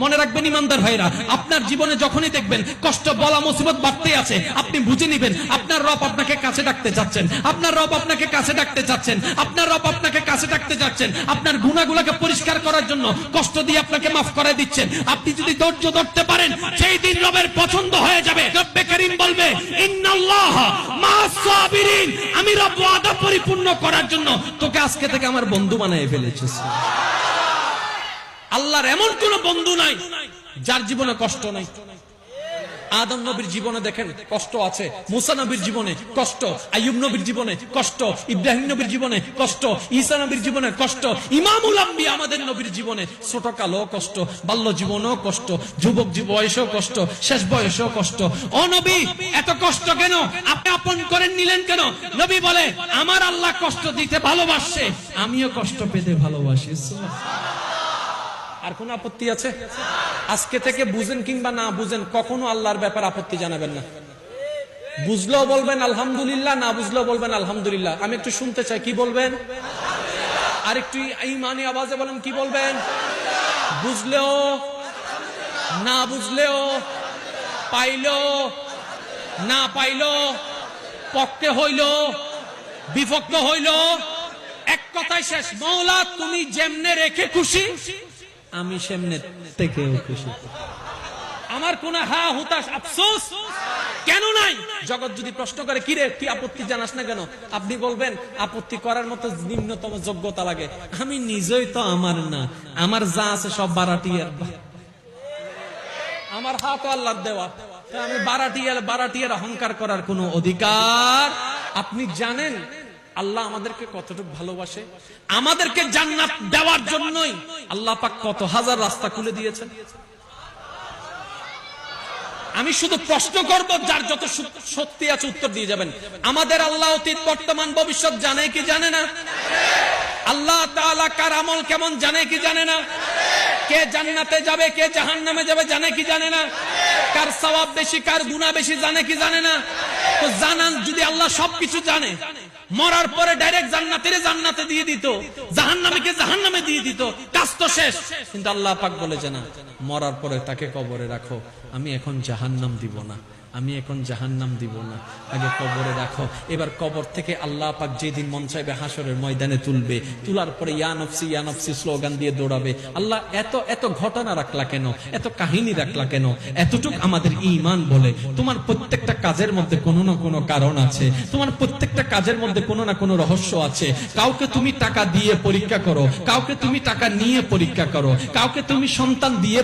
মনে রাখবেন ইমানদার ভাইরা, আপনার জীবনে যখনই দেখবেন কষ্ট বলা মুসিবত বাড়তে আছে, আপনি বুঝে নেবেন আপনার রব আপনাকে কাছে ডাকতে যাচ্ছেন, আপনার রব আপনাকে কাছে ডাকতে যাচ্ছেন, আপনার রব আপনাকে কাছে ডাকতে যাচ্ছেন, আপনার গুনাহগুলোকে পরিষ্কার করার জন্য কষ্ট দিয়ে আপনাকে মাফ করে দিচ্ছেন। আপনি যদি ধৈর্য ধরতে পারেন, সেই দিন রবের পছন্দ হয়ে যাবে। রব্বে কারীম বলবে, ইন্নাল্লাহ মা'আস সাবিরিন, আমি রব ওয়াদা পরিপূর্ণ করার জন্য তোকে আজকে থেকে আমার বন্ধু বানিয়ে ফেলেছি। আল্লাহর এমন কোন বন্ধু নাই যার জীবনে কষ্ট নাই। আদম নবীর জীবনে দেখেন কষ্ট আছে, মুসা নবীর জীবনে কষ্ট, আইয়ুব নবীর জীবনে কষ্ট, ইব্রাহিম নবীর জীবনে কষ্ট, ঈসা নবীর জীবনে কষ্ট, ইমামুল আম্বিয়া আমাদের নবীর জীবনে ছোটকালও কষ্ট, বাল্য জীবনেও কষ্ট, যুবক বয়সেও কষ্ট, শেষ বয়সেও কষ্ট। ও নবী, এত কষ্ট কেন? আপনি আপন করে নিলেন কেন? নবী বলে, আমার আল্লাহ কষ্ট দিতে ভালোবাসে, আমিও কষ্ট পেতে ভালোবাসি। আর কোন আপত্তি আছে? আজকে থেকে বুঝেন কিংবা না বুঝেন, কখনো আল্লাহর ব্যাপারে আপত্তি জানাবেন না। বুঝলেও বলবেন আলহামদুলিল্লাহ, না বুঝলেও বলবেন আলহামদুলিল্লাহ। আমি একটু শুনতে চাই, কি বলবেন? আর একটু ঈমানি আওয়াজে বলেন, কি বলবেন? বুঝলেও, না বুঝলেও, পাইলো, না পাইলো, পক্ষে হইল, বিপক্ষ হইল, এক কথায় শেষ। মওলা তুমি যেমনে রেখে খুশি, আমি সেমনে থেকেও খুশি। আমার কোন হা হুতাশ আফসোস কেন নাই? জগৎ যদি প্রশ্ন করে, কি রে কি আপত্তি জানাস না কেন? আপনি বলবেন, আপত্তি করার মতো নিম্নতম যোগ্যতা লাগে। আমি নিজেই তো আমার না, আমার যা আছে সব বারাটিয়ার। আমার হা তো আল্লাহর দেওয়া, আমি বারাটিয়ার অহংকার করার কোনো অধিকার। আপনি জানেন আল্লাহ আমাদেরকে কতটুকু ভালোবাসে? আমাদেরকে জান্নাত দেওয়ার জন্যই আল্লাহ পাক কত হাজার রাস্তা খুলে দিয়েছেন। আমি শুধু প্রশ্ন করব, যার যত শক্তি আছে উত্তর দিয়ে যাবেন। আমাদের আল্লাহ অতীত বর্তমান ভবিষ্যৎ জানে কি জানে না? আল্লাহ তাআলা কার আমল কেমন জানে কি জানে না? কে জান্নাতে যাবে কে জাহান্নামে যাবে জানে কি জানে না? কার সওয়াব বেশি কার গুনাহ বেশি জানে কি জানে না? তো জানান, যদি আল্লাহ সবকিছু জানে, মরার পরে ডাইরেক্ট জান্নাতে দিয়ে দিত, জাহান্নামীকে জাহান্নামে দিয়ে দিত, কাজ তো শেষ। কিন্তু আল্লাহ পাক বলেছে না, মরার পরে তাকে কবরে রাখো, আমি এখন জাহান্নাম দিব না, আমি এখন জাহান্নাম দিব না, আগে কবরে রাখো। এবার কবর থেকে আল্লাহ পাক যেদিন মন চাইবে হাসরের ময়দানে তুলবে, তোলার পরে ইয়া নফসি স্লোগান দিয়ে দৌড়াবে। আল্লাহ এত ঘটনা রাখলা কেন? এত কাহিনী রাখলা কেন? এতটুক আমাদের ঈমান বলে, তোমার প্রত্যেকটা কাজের মধ্যে কোনো না কোনো কারণ আছে, তোমার প্রত্যেকটা কাজের মধ্যে কোনো না কোনো রহস্য আছে। কাউকে তুমি টাকা দিয়ে পরীক্ষা করো, কাউকে তুমি টাকা নিয়ে পরীক্ষা করো, কাউকে তুমি সন্তান দিয়ে